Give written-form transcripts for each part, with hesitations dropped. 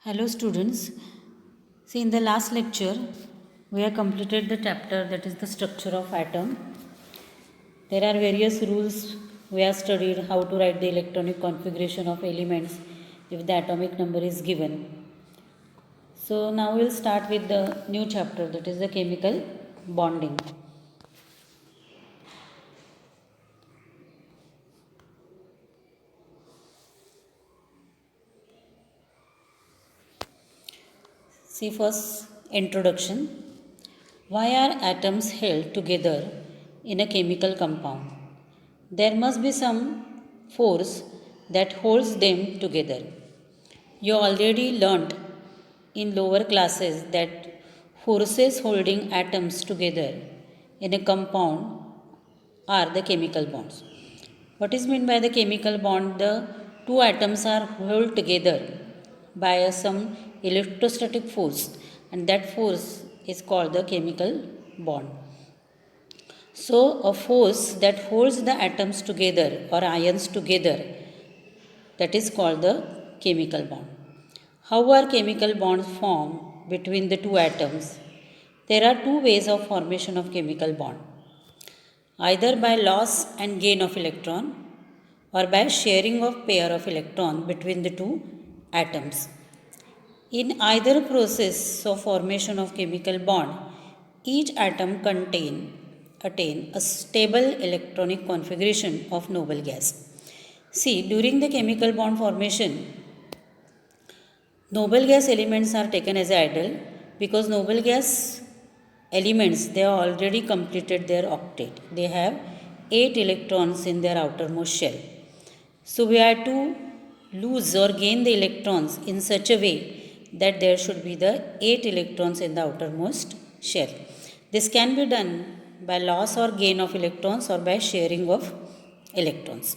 Hello students. See, in the last lecture we have completed the chapter that is the structure of atom. There are various rules. We have studied how to write the electronic configuration of elements if the atomic number is given. So now we will start with the new chapter, that is the chemical bonding. See, first introduction. Why are atoms held together in a chemical compound? There must be some force that holds them together. You already learnt in lower classes that forces holding atoms together in a compound are the chemical bonds. What is meant by the chemical bond? The two atoms are held together by some electrostatic force, and that force is called the chemical bond. So, a force that holds the atoms together or ions together, that is called the chemical bond. How are chemical bonds formed between the two atoms? There are two ways of formation of chemical bond, either by loss and gain of electron or by sharing of pair of electron between the two atoms. In either process of formation of chemical bond, each atom attain a stable electronic configuration of noble gas. See, during the chemical bond formation, noble gas elements are taken as ideal because noble gas elements, they have already completed their octet. They have 8 electrons in their outermost shell. So we have to lose or gain the electrons in such a way that there should be the 8 electrons in the outermost shell. This can be done by loss or gain of electrons or by sharing of electrons.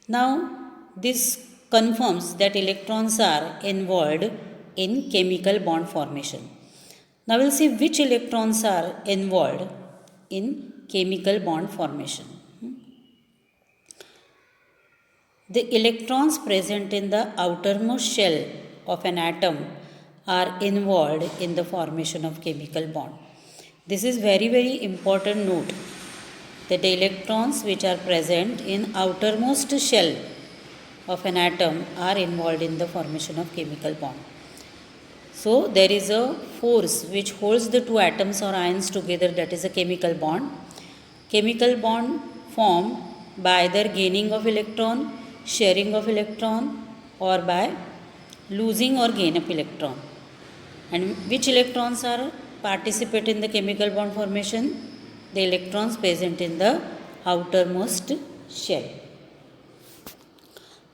Now, this confirms that electrons are involved in chemical bond formation. Now, we'll see which electrons are involved in chemical bond formation. The electrons present in the outermost shell of an atom are involved in the formation of chemical bond. This is very important note, that the electrons which are present in outermost shell of an atom are involved in the formation of chemical bond. So there is a force which holds the two atoms or ions together, that is a chemical bond. Chemical bond formed by either gaining of electron, sharing of electron, or by losing or gain of electron. And which electrons are participate in the chemical bond formation? The electrons present in the outermost shell.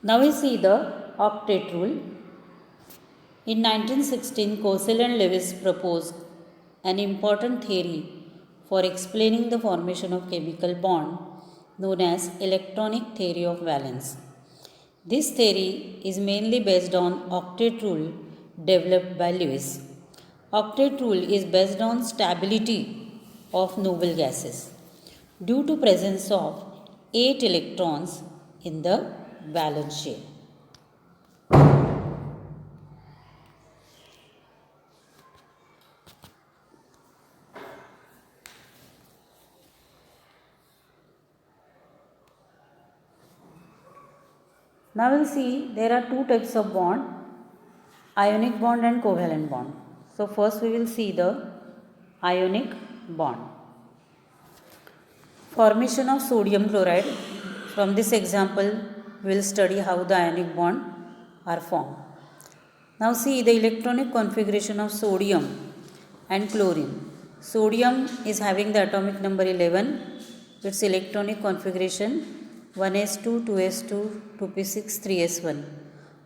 Now we see the octet rule. In 1916, Cosell and Lewis proposed an important theory for explaining the formation of chemical bond known as electronic theory of valence. This theory is mainly based on octet rule developed by Lewis. Octet rule is based on stability of noble gases due to presence of 8 electrons in the valence shell. Now we'll see there are two types of bond, ionic bond and covalent bond. So first we will see the ionic bond. Formation of sodium chloride. From this example we will study how the ionic bond are formed. Now see the electronic configuration of sodium and chlorine. Sodium is having the atomic number 11. Its electronic configuration 1s2, 2s2, 2p6, 3s1,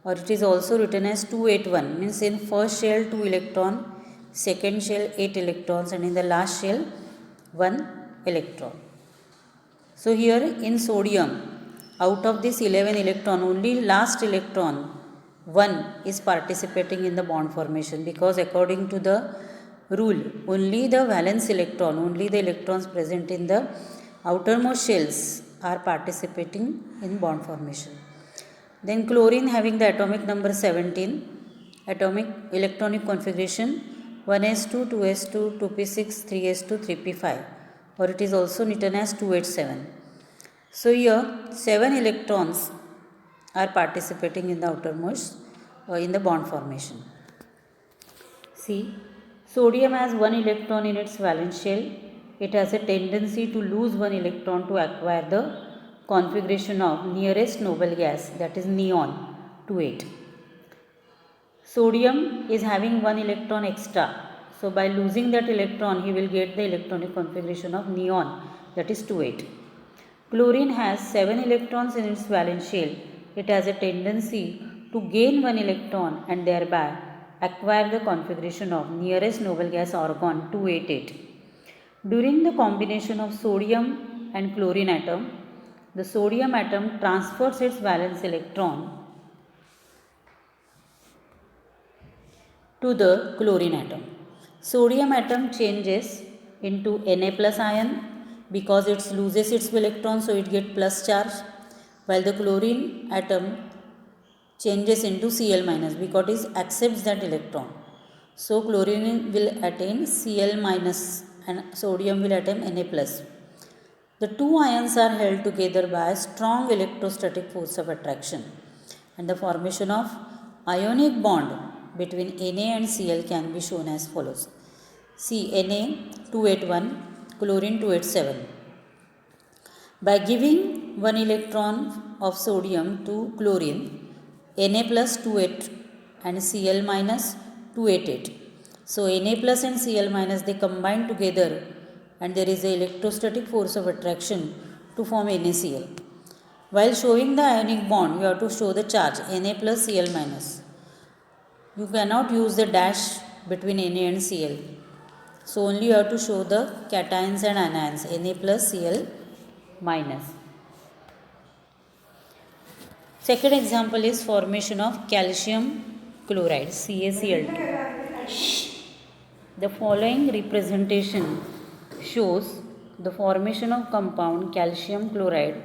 or it is also written as 281, means in first shell 2 electron, second shell 8 electrons, and in the last shell 1 electron. So here in sodium, out of this 11 electron, only last electron 1 is participating in the bond formation, because according to the rule, only the valence electron, only the electrons present in the outermost shells are participating in bond formation. Then chlorine having the atomic number 17, atomic electronic configuration 1s2, 2s2, 2p6, 3s2, 3p5, or it is also written as 287. So here 7 electrons are participating in the outermost in the bond formation. See, sodium has 1 electron in its valence shell. It has a tendency to lose 1 electron to acquire the configuration of nearest noble gas, that is neon, 28. Sodium is having 1 electron extra. So by losing that electron, he will get the electronic configuration of neon, that is 28. Chlorine has 7 electrons in its valence shell. It has a tendency to gain 1 electron and thereby acquire the configuration of nearest noble gas argon 288. During the combination of sodium and chlorine atom, the sodium atom transfers its valence electron to the chlorine atom. Sodium atom changes into Na plus ion because it loses its electron, so it gets plus charge, while the chlorine atom changes into Cl minus because it accepts that electron. So chlorine will attain Cl minus and sodium will attain Na plus. The two ions are held together by a strong electrostatic force of attraction, and the formation of ionic bond between Na and Cl can be shown as follows. See, Na 281, chlorine 287. By giving 1 electron of sodium to chlorine, Na plus 28 and Cl minus 288. So Na plus and Cl minus, they combine together and there is a electrostatic force of attraction to form NaCl. While showing the ionic bond, you have to show the charge Na plus Cl minus. You cannot use the dash between Na and Cl. So only you have to show the cations and anions, Na plus Cl minus. Second example is formation of calcium chloride, CaCl2. The following representation shows the formation of compound calcium chloride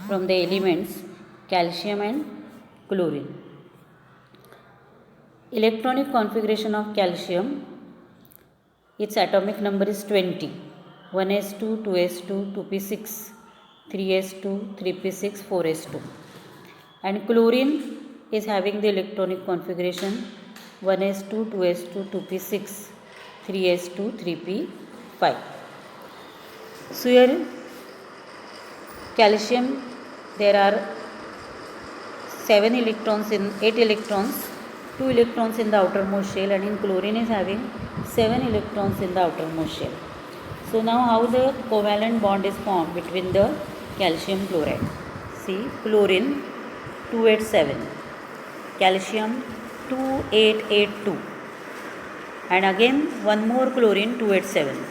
from the elements calcium and chlorine. Electronic configuration of calcium, its atomic number is 20. 1s2, 2s2, 2p6, 3s2, 3p6, 4s2. And chlorine is having the electronic configuration 1s2, 2s2, 2p6, 3s2, 3p5. So here calcium, there are 7 electrons in 8 electrons, 2 electrons in the outermost shell, and in chlorine is having 7 electrons in the outermost shell. So now how the covalent bond is formed between the calcium chloride. See, chlorine 287, calcium 2882, and again one more chlorine 287.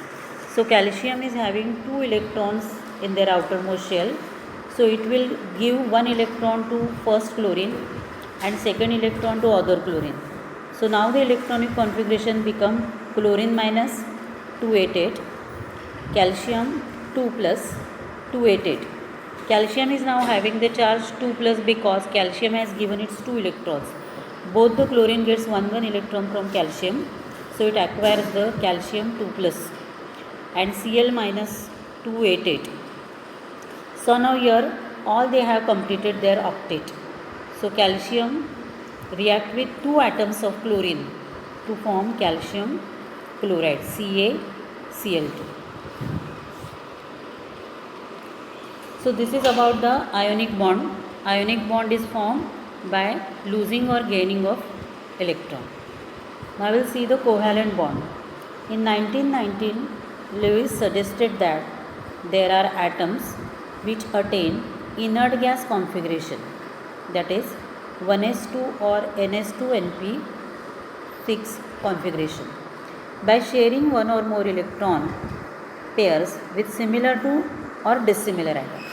So calcium is having 2 electrons in their outermost shell, so it will give 1 electron to first chlorine and second electron to other chlorine. So now the electronic configuration become chlorine minus 288, calcium 2 plus 288. Calcium is now having the charge 2 plus because calcium has given its 2 electrons. Both the chlorine gets 1 electron from calcium, so it acquires the calcium 2 plus and Cl minus 288. So now here all they have completed their octet. So calcium react with 2 atoms of chlorine to form calcium chloride, CaCl2. So this is about the ionic bond. Ionic bond is formed by losing or gaining of electron. Now we will see the covalent bond. In 1919, Lewis suggested that there are atoms which attain inert gas configuration, that is 1s2 or ns2np6 configuration, by sharing one or more electron pairs with similar to or dissimilar atom.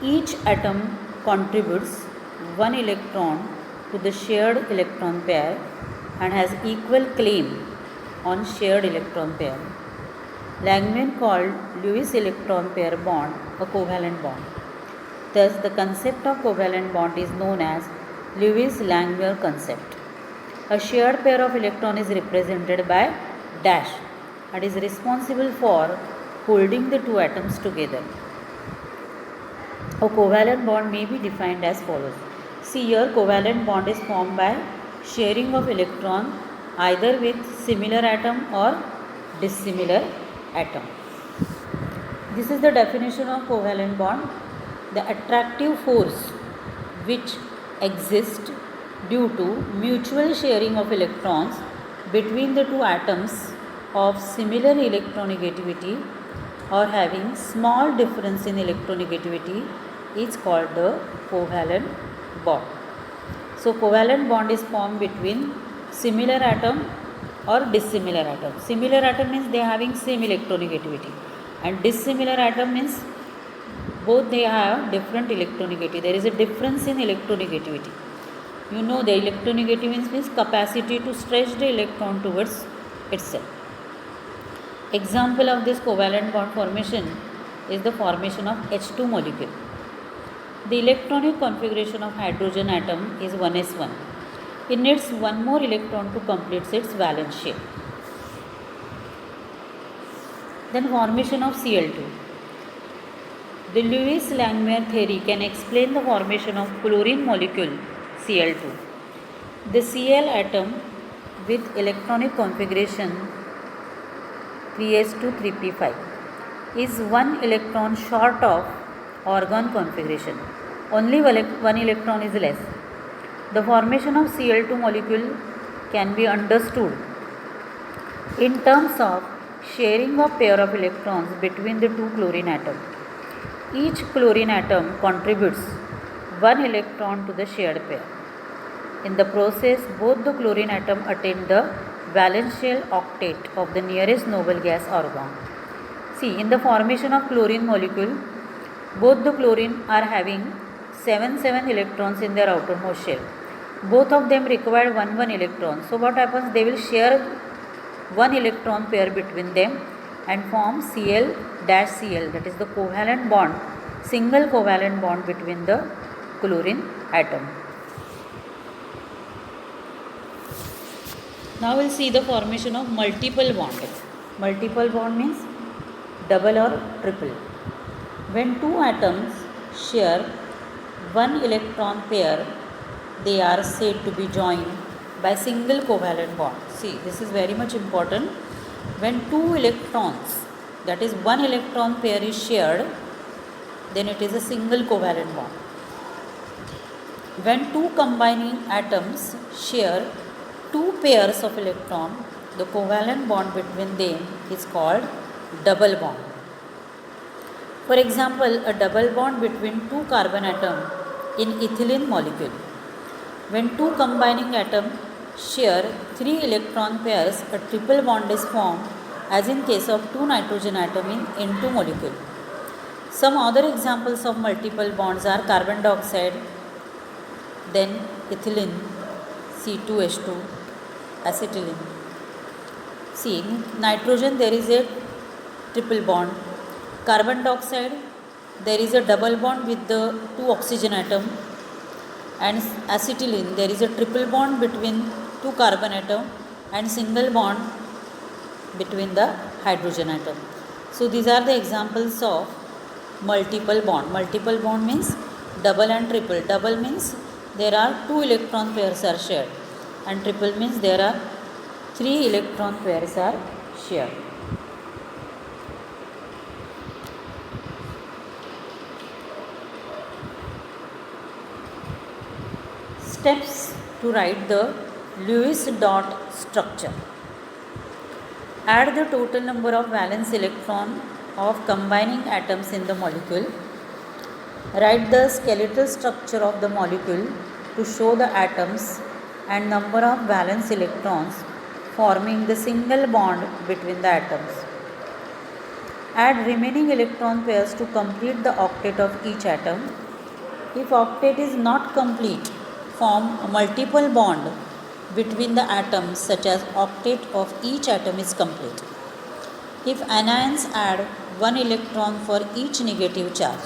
Each atom contributes 1 electron to the shared electron pair and has equal claim on shared electron pair. Langmuir called Lewis electron pair bond a covalent bond. Thus, the concept of covalent bond is known as Lewis-Langmuir concept. A shared pair of electron is represented by dash and is responsible for holding the two atoms together. A covalent bond may be defined as follows. See here, covalent bond is formed by sharing of electron either with similar atom or dissimilar atom. This is the definition of covalent bond. The attractive force which exists due to mutual sharing of electrons between the two atoms of similar electronegativity or having small difference in electronegativity is called the covalent bond. So covalent bond is formed between similar atom or dissimilar atom. Similar atom means they are having same electronegativity, and dissimilar atom means both they have different electronegativity. There is a difference in electronegativity. You know, the electronegativity means capacity to stretch the electron towards itself. Example of this covalent bond formation is the formation of H2 molecule. The electronic configuration of hydrogen atom is 1s1. It needs one more electron to complete its valence shell. Then formation of Cl2. The Lewis-Langmuir theory can explain the formation of chlorine molecule Cl2. The Cl atom with electronic configuration 3s2 3p5 is one electron short of organ configuration. Only one electron is less. The formation of Cl2 molecule can be understood in terms of sharing of pair of electrons between the two chlorine atoms. Each chlorine atom contributes one electron to the shared pair. In the process, both the chlorine atom attain the valence shell octet of the nearest noble gas organ. See, in the formation of chlorine molecule, both the chlorine are having 7 electrons in their outermost shell. Both of them require 1 electron. So what happens? They will share one electron pair between them and form Cl dash Cl, that is the covalent bond, single covalent bond between the chlorine atom. Now we will see the formation of multiple bond. Multiple bond means double or triple. When two atoms share one electron pair, they are said to be joined by single covalent bond. See, this is very much important. When two electrons, that is one electron pair is shared, then it is a single covalent bond. When two combining atoms share two pairs of electron, the covalent bond between them is called double bond. For example, a double bond between two carbon atoms in ethylene molecule. When two combining atoms share 3 electron pairs, a triple bond is formed, as in case of two nitrogen atoms in N2 molecule. Some other examples of multiple bonds are carbon dioxide, then ethylene, C2H2, acetylene. See, in nitrogen there is a triple bond. Carbon dioxide, there is a double bond with the two oxygen atom, and acetylene, there is a triple bond between two carbon atom and single bond between the hydrogen atom. So these are the examples of multiple bond. Multiple bond means double and triple. Double means there are 2 electron pairs are shared, and triple means there are 3 electron pairs are shared. Steps to write the Lewis dot structure. Add the total number of valence electron of combining atoms in the molecule. Write the skeletal structure of the molecule to show the atoms and number of valence electrons forming the single bond between the atoms. Add remaining electron pairs to complete the octet of each atom. If octet is not complete, form a multiple bond between the atoms such as octet of each atom is complete. If anions, add 1 electron for each negative charge.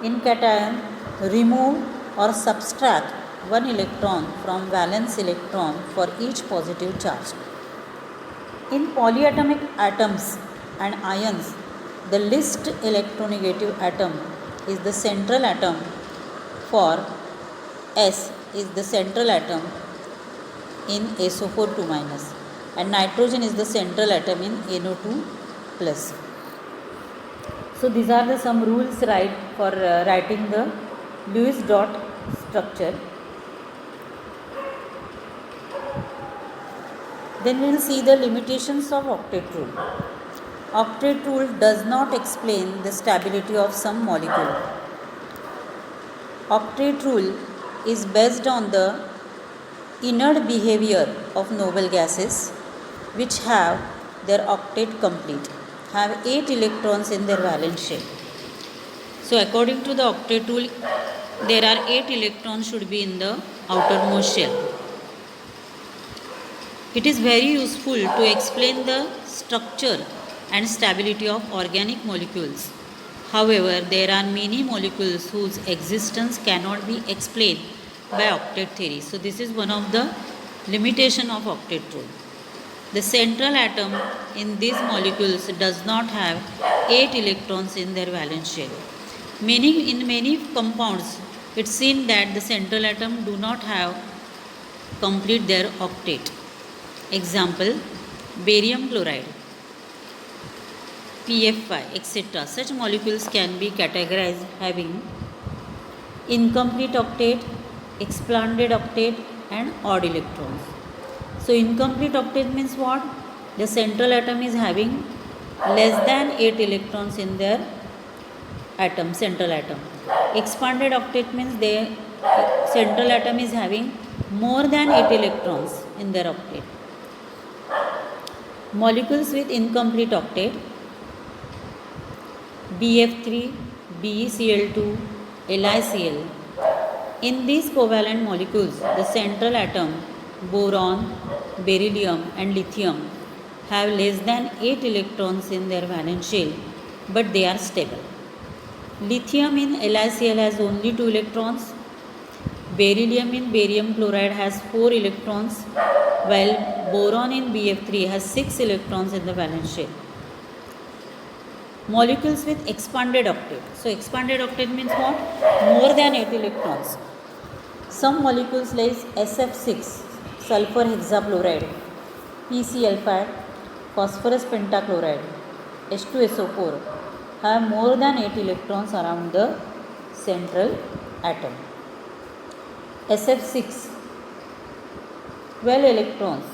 In cation, remove or subtract one electron from valence electron for each positive charge. In polyatomic atoms and ions, the least electronegative atom is the central atom. For S is the central atom in SO4 2 minus, and nitrogen is the central atom in NO2 plus. So these are the some rules for writing the Lewis dot structure. Then we will see the limitations of octet rule. Octet rule does not explain the stability of some molecule. Octet rule is based on the inert behavior of noble gases which have their octet complete, have 8 electrons in their valence shell. So according to the octet rule, there are 8 electrons should be in the outermost shell. It is very useful to explain the structure and stability of organic molecules. However, there are many molecules whose existence cannot be explained by octet theory. So this is one of the limitation of octet rule. The central atom in these molecules does not have 8 electrons in their valence shell. In many compounds, it's seen that the central atom do not have complete their octet. Example, barium chloride, PF5, etc. Such molecules can be categorized having incomplete octet, expanded octet and odd electrons. So incomplete octet means what? The central atom is having less than 8 electrons in their atom, central atom. Expanded octet means the central atom is having more than 8 electrons in their octet. Molecules with incomplete octet, BF3, BeCl2, LiCl. In these covalent molecules, the central atom, boron, beryllium and lithium have less than 8 electrons in their valence shell, but they are stable. Lithium in LiCl has only 2 electrons. Beryllium in barium chloride has 4 electrons, while boron in BF3 has 6 electrons in the valence shell. Molecules with expanded octet. So expanded octet means what? More than 8 electrons. Some molecules like SF6, sulfur hexachloride, PCl5, phosphorus pentachloride, H2SO4 have more than 8 electrons around the central atom. SF6, 12 electrons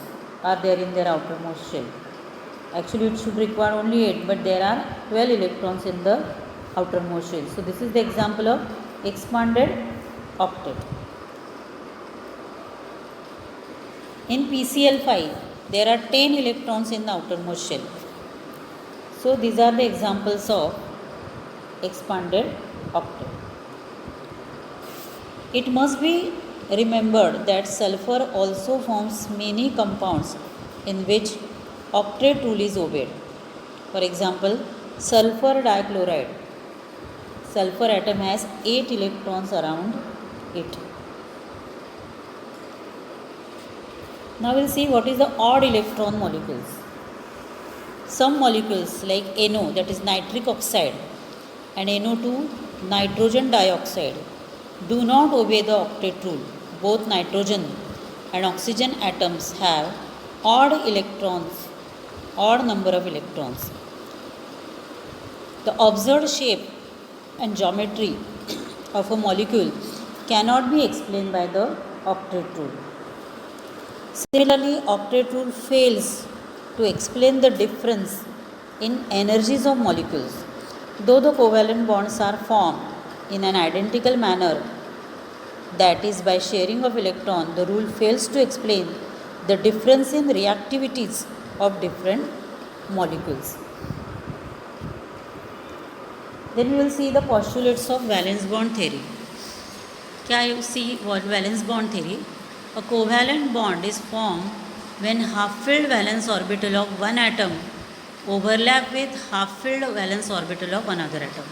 are there in their outermost shell. Actually it should require only 8, but there are 12 electrons in the outermost shell. So this is the example of expanded octet. In PCl5, there are 10 electrons in the outermost shell. So these are the examples of expanded octet. It must be remembered that sulfur also forms many compounds in which octet rule is obeyed. For example, sulfur dichloride. Sulfur atom has 8 electrons around it. Now we will see what is the odd electron molecules. Some molecules like NO, that is nitric oxide, and NO2, nitrogen dioxide, do not obey the octet rule. Both nitrogen and oxygen atoms have odd number of electrons. The observed shape and geometry of a molecule cannot be explained by the octet rule. Similarly, octet rule fails to explain the difference in energies of molecules. Though the covalent bonds are formed in an identical manner, that is by sharing of electron, the rule fails to explain the difference in reactivities of different molecules. Then we will see the postulates of valence bond theory. Can you see what valence bond theory? A covalent bond is formed when half-filled valence orbital of one atom overlap with half-filled valence orbital of another atom.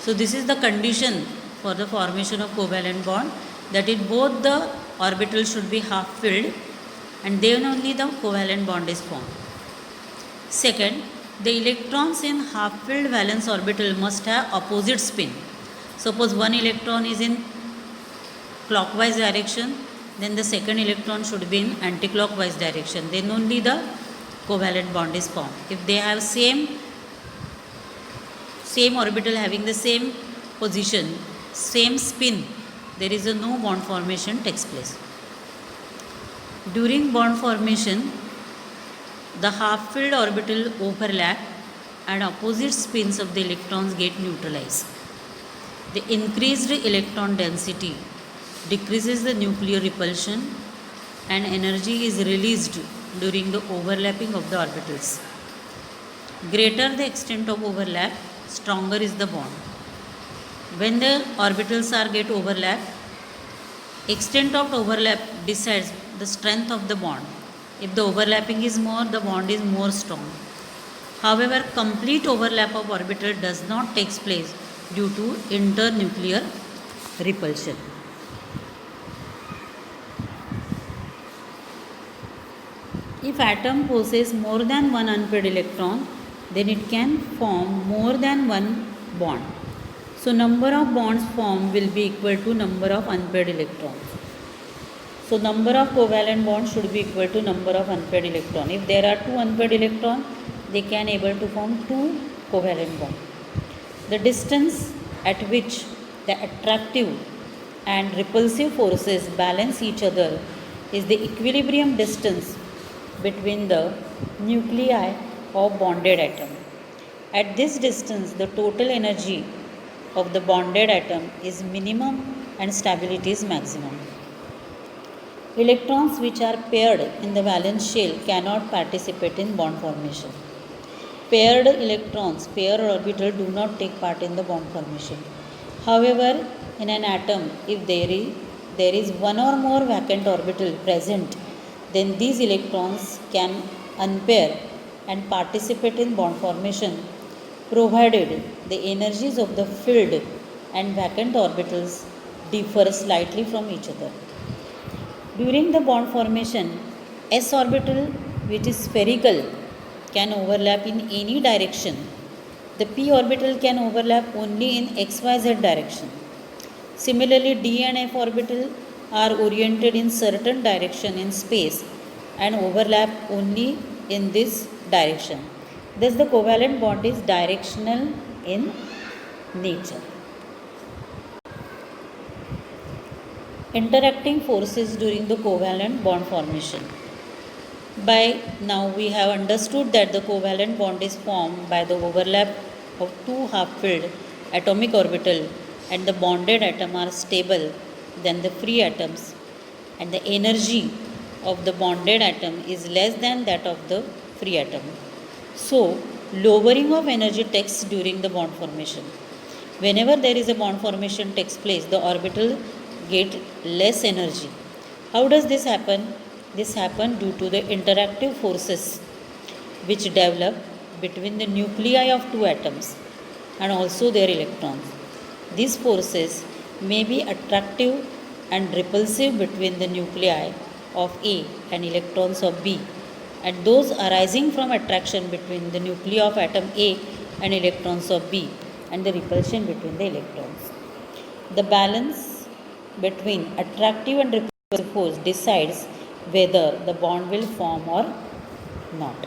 So this is the condition for the formation of covalent bond, that is both the orbitals should be half filled and then only the covalent bond is formed. Second, the electrons in half filled valence orbital must have opposite spin. Suppose one electron is in clockwise direction, then the second electron should be in anti-clockwise direction, then only the covalent bond is formed. If they have same orbital having the same position, same spin, there is a no bond formation takes place. During bond formation, the half filled orbital overlap and opposite spins of the electrons get neutralized. The increased electron density decreases the nuclear repulsion and energy is released during the overlapping of the orbitals. Greater the extent of overlap, stronger is the bond. When the orbitals are get overlap, extent of overlap decides the strength of the bond. If the overlapping is more, the bond is more strong. However, complete overlap of orbital does not take place due to internuclear repulsion. If atom possesses more than one unpaired electron, then it can form more than one bond. So number of bonds formed will be equal to number of unpaired electrons. So number of covalent bonds should be equal to number of unpaired electrons. If there are two unpaired electrons, they can able to form two covalent bonds. The distance at which the attractive and repulsive forces balance each other is the equilibrium distance between the nuclei of bonded atom. At this distance, the total energy of the bonded atom is minimum and stability is maximum. Electrons which are paired in the valence shell cannot participate in bond formation. Paired electrons, pair orbital do not take part in the bond formation. However, in an atom, if there is one or more vacant orbital present, then these electrons can unpair and participate in bond formation, provided the energies of the filled and vacant orbitals differ slightly from each other. During the bond formation, s orbital, which is spherical, can overlap in any direction. The p orbital can overlap only in xyz direction. Similarly, d and f orbital are oriented in certain direction in space and overlap only in this direction. Thus, the covalent bond is directional in nature. Interacting forces during the covalent bond formation. By now we have understood that the covalent bond is formed by the overlap of two half-filled atomic orbital and the bonded atom are stable than the free atoms and the energy of the bonded atom is less than that of the free atom. So, lowering of energy takes during the bond formation. Whenever there is a bond formation takes place, the orbital get less energy. How does this happen? This happens due to the interactive forces which develop between the nuclei of two atoms and also their electrons. These forces may be attractive and repulsive between the nuclei of A and electrons of B, and those arising from attraction between the nuclei of atom A and electrons of B, and the repulsion between the electrons. The balance between attractive and repulsive force decides whether the bond will form or not.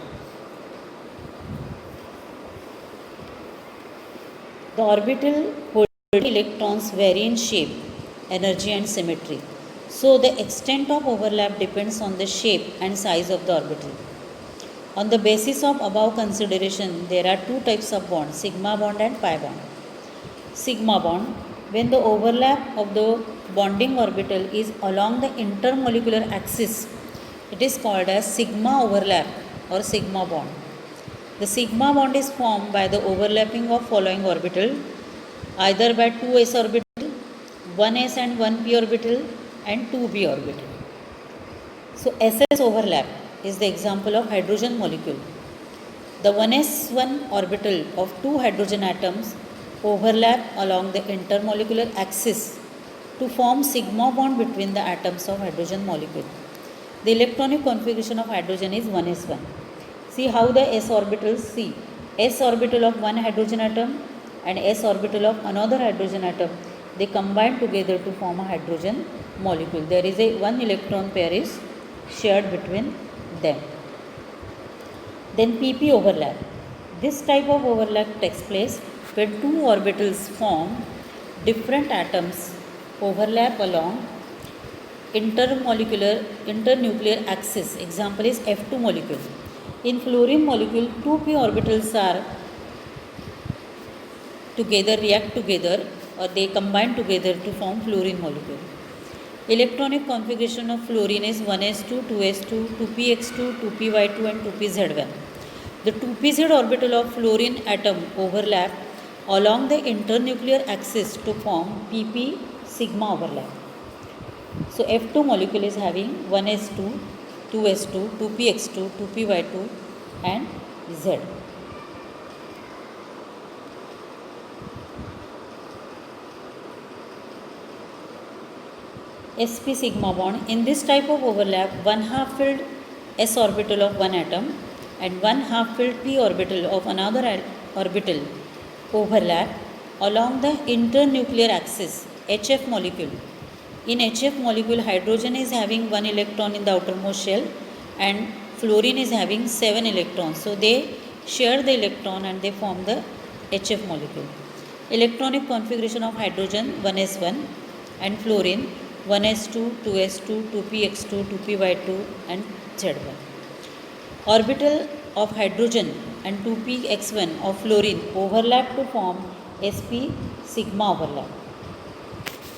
The orbital holding electrons vary in shape, energy and symmetry. So the extent of overlap depends on the shape and size of the orbital. On the basis of above consideration, there are two types of bonds, sigma bond and pi bond. Sigma bond, when the overlap of the bonding orbital is along the intermolecular axis, it is called as sigma overlap or sigma bond. The sigma bond is formed by the overlapping of following orbital, either by 2s orbital, 1s and 1p orbital and 2p orbital. So SS overlap is the example of hydrogen molecule. The 1s1 orbital of two hydrogen atoms overlap along the intermolecular axis to form sigma bond between the atoms of hydrogen molecule. The electronic configuration of hydrogen is 1s1. See how the s orbitals, see s orbital of one hydrogen atom and s orbital of another hydrogen atom, they combine together to form a hydrogen molecule. There is a one electron pair is shared between them. Then pp overlap. This type of overlap takes place when two orbitals form different atoms overlap along internuclear axis. Example is F2 molecule. In fluorine molecule, 2p orbitals are together, react together, or they combine together to form fluorine molecule. Electronic configuration of fluorine is 1s2, 2s2, 2px2, 2py2 and 2pz1. The 2pz orbital of fluorine atom overlap along the internuclear axis to form pp sigma overlap. So F2 molecule is having 1s2, 2s2, 2px2, 2py2 and z. sp sigma bond. In this type of overlap, one half filled s orbital of one atom and one half filled p orbital of another orbital overlap along the internuclear axis HF molecule. In HF molecule, hydrogen is having 1 electron in the outermost shell and fluorine is having 7 electrons. So they share the electron and they form the HF molecule. Electronic configuration of hydrogen 1s1 and fluorine 1s2, 2s2, 2px2, 2py2 and z1. Orbital of hydrogen and 2px1 of fluorine overlap to form sp sigma overlap.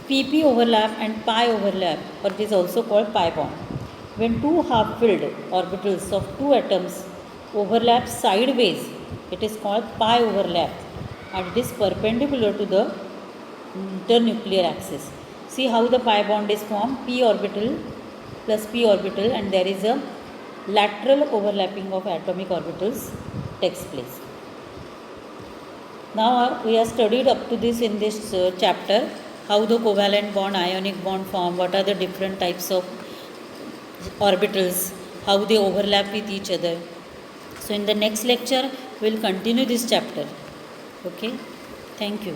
pp overlap and pi overlap, or it is also called pi bond. When two half-filled orbitals of two atoms overlap sideways, it is called pi overlap and it is perpendicular to the internuclear axis. See how the pi bond is formed, p orbital plus p orbital, and there is a lateral overlapping of atomic orbitals takes place. Now we have studied up to this in this chapter, how the covalent bond, ionic bond form, what are the different types of orbitals, how they overlap with each other. So in the next lecture we will continue this chapter. Okay, thank you.